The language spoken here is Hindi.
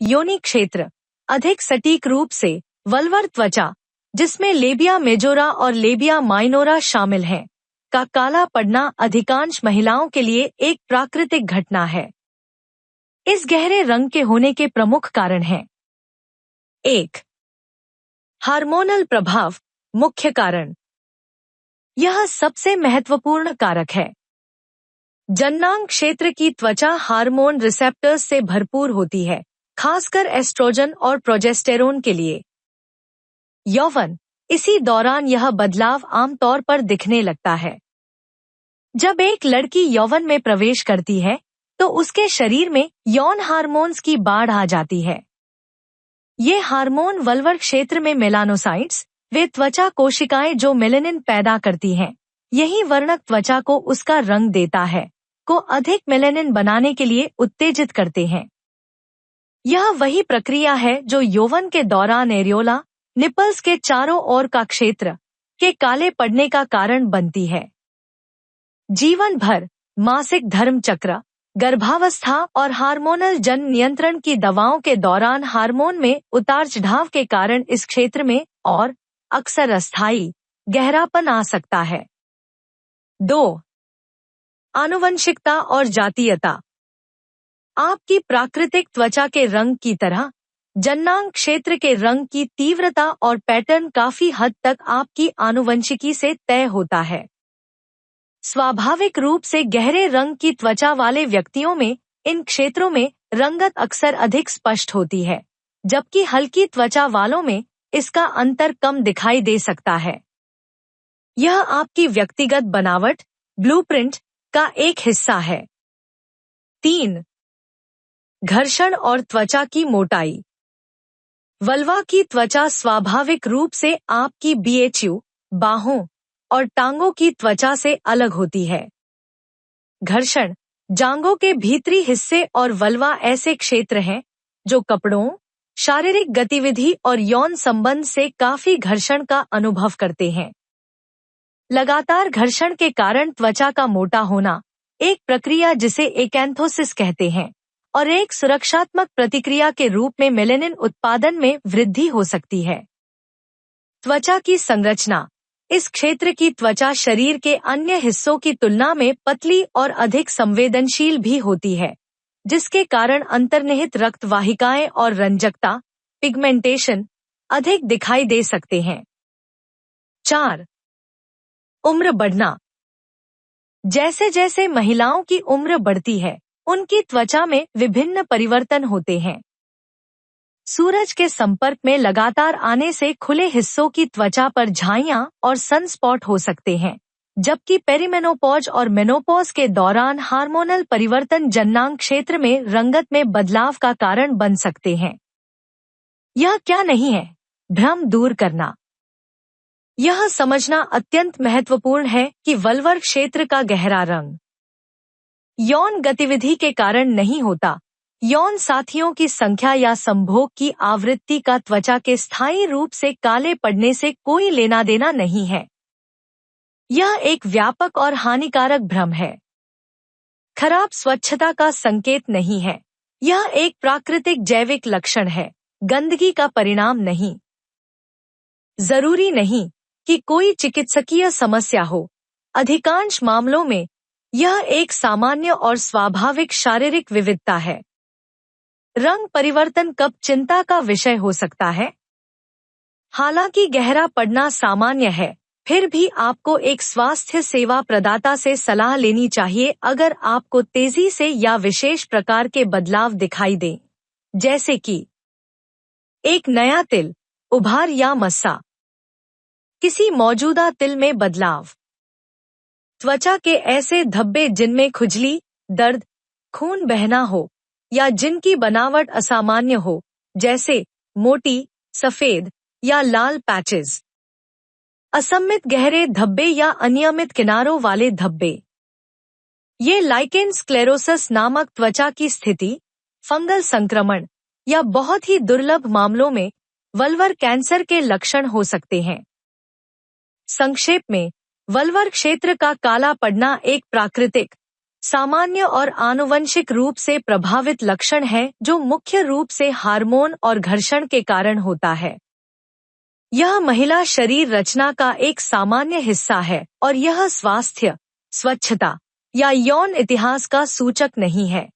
योनि क्षेत्र, अधिक सटीक रूप से वल्वर त्वचा, जिसमें लेबिया मेजोरा और लेबिया माइनोरा शामिल हैं, का काला पड़ना अधिकांश महिलाओं के लिए एक प्राकृतिक घटना है। इस गहरे रंग के होने के प्रमुख कारण हैं। 1. हार्मोनल प्रभाव, मुख्य कारण। यह सबसे महत्वपूर्ण कारक है। जननांग क्षेत्र की त्वचा हार्मोन रिसेप्टर्स से भरपूर होती है, खासकर एस्ट्रोजन और प्रोजेस्टेरोन के लिए। यौवन, इसी दौरान यह बदलाव आमतौर पर दिखने लगता है। जब एक लड़की यौवन में प्रवेश करती है, तो उसके शरीर में यौन हार्मोन्स की बाढ़ आ जाती है। ये हार्मोन वल्वर क्षेत्र में मेलानोसाइट्स, वे त्वचा कोशिकाएं जो मेलेनिन पैदा करती हैं, यही वर्णक त्वचा को उसका रंग देता है, को अधिक मेलेनिन बनाने के लिए उत्तेजित करते हैं। यह वही प्रक्रिया है जो यौवन के दौरान एरियोला, निपल्स के चारों ओर का क्षेत्र के काले पड़ने का कारण बनती है। जीवन भर मासिक धर्म चक्र, गर्भावस्था और हार्मोनल जन्म नियंत्रण की दवाओं के दौरान हार्मोन में उतार चढ़ाव के कारण इस क्षेत्र में और अक्सर अस्थायी गहरापन आ सकता है। 2. आनुवंशिकता और जातीयता। आपकी प्राकृतिक त्वचा के रंग की तरह जननांग क्षेत्र के रंग की तीव्रता और पैटर्न काफी हद तक आपकी आनुवंशिकी से तय होता है। स्वाभाविक रूप से गहरे रंग की त्वचा वाले व्यक्तियों में इन क्षेत्रों में रंगत अक्सर अधिक स्पष्ट होती है, जबकि हल्की त्वचा वालों में इसका अंतर कम दिखाई दे सकता है। यह आपकी व्यक्तिगत बनावट, ब्लूप्रिंट का एक हिस्सा है। 3. घर्षण और त्वचा की मोटाई। वल्वा की त्वचा स्वाभाविक रूप से आपकी बीएचयू, बाहों और टांगों की त्वचा से अलग होती है। घर्षण, जांघों के भीतरी हिस्से और वल्वा ऐसे क्षेत्र हैं जो कपड़ों, शारीरिक गतिविधि और यौन संबंध से काफी घर्षण का अनुभव करते हैं। लगातार घर्षण के कारण त्वचा का मोटा होना एक प्रक्रिया जिसे एकैंथोसिस कहते हैं और एक सुरक्षात्मक प्रतिक्रिया के रूप में मेलेनिन उत्पादन में वृद्धि हो सकती है। त्वचा की संरचना। इस क्षेत्र की त्वचा शरीर के अन्य हिस्सों की तुलना में पतली और अधिक संवेदनशील भी होती है, जिसके कारण अंतर्निहित रक्त वाहिकाएं और रंजकता, पिगमेंटेशन, अधिक दिखाई दे सकते हैं। 4. उम्र बढ़ना। जैसे जैसे महिलाओं की उम्र बढ़ती है, उनकी त्वचा में विभिन्न परिवर्तन होते हैं। सूरज के संपर्क में लगातार आने से खुले हिस्सों की त्वचा पर झाइयां और सनस्पॉट हो सकते हैं, जबकि पेरीमेनोपॉज और मेनोपॉज के दौरान हार्मोनल परिवर्तन जननांग क्षेत्र में रंगत में बदलाव का कारण बन सकते हैं। यह क्या नहीं है? भ्रम दूर करना। यह समझना अत्यंत महत्वपूर्ण है कि वल्वर क्षेत्र का गहरा रंग यौन गतिविधि के कारण नहीं होता। यौन साथियों की संख्या या संभोग की आवृत्ति का त्वचा के स्थायी रूप से काले पड़ने से कोई लेना देना नहीं है। यह एक व्यापक और हानिकारक भ्रम है। खराब स्वच्छता का संकेत नहीं है। यह एक प्राकृतिक जैविक लक्षण है, गंदगी का परिणाम नहीं। जरूरी नहीं कि कोई चिकित्सकीय समस्या हो। अधिकांश मामलों में यह एक सामान्य और स्वाभाविक शारीरिक विविधता है। रंग परिवर्तन कब चिंता का विषय हो सकता है? हालांकि गहरा पड़ना सामान्य है, फिर भी आपको एक स्वास्थ्य सेवा प्रदाता से सलाह लेनी चाहिए अगर आपको तेजी से या विशेष प्रकार के बदलाव दिखाई दें, जैसे कि एक नया तिल, उभार या मस्सा, किसी मौजूदा तिल में बदलाव, त्वचा के ऐसे धब्बे जिनमें खुजली, दर्द, खून बहना हो या जिनकी बनावट असामान्य हो, जैसे मोटी, सफेद या लाल पैचेस, असममित गहरे धब्बे या अनियमित किनारों वाले धब्बे। ये लाइकेन स्क्लेरोसिस नामक त्वचा की स्थिति, फंगल संक्रमण या बहुत ही दुर्लभ मामलों में वल्वर कैंसर के लक्षण हो सकते हैं। संक्षेप में, वल्वर क्षेत्र का काला पड़ना एक प्राकृतिक, सामान्य और आनुवंशिक रूप से प्रभावित लक्षण है जो मुख्य रूप से हार्मोन और घर्षण के कारण होता है। यह महिला शरीर रचना का एक सामान्य हिस्सा है और यह स्वास्थ्य, स्वच्छता या यौन इतिहास का सूचक नहीं है।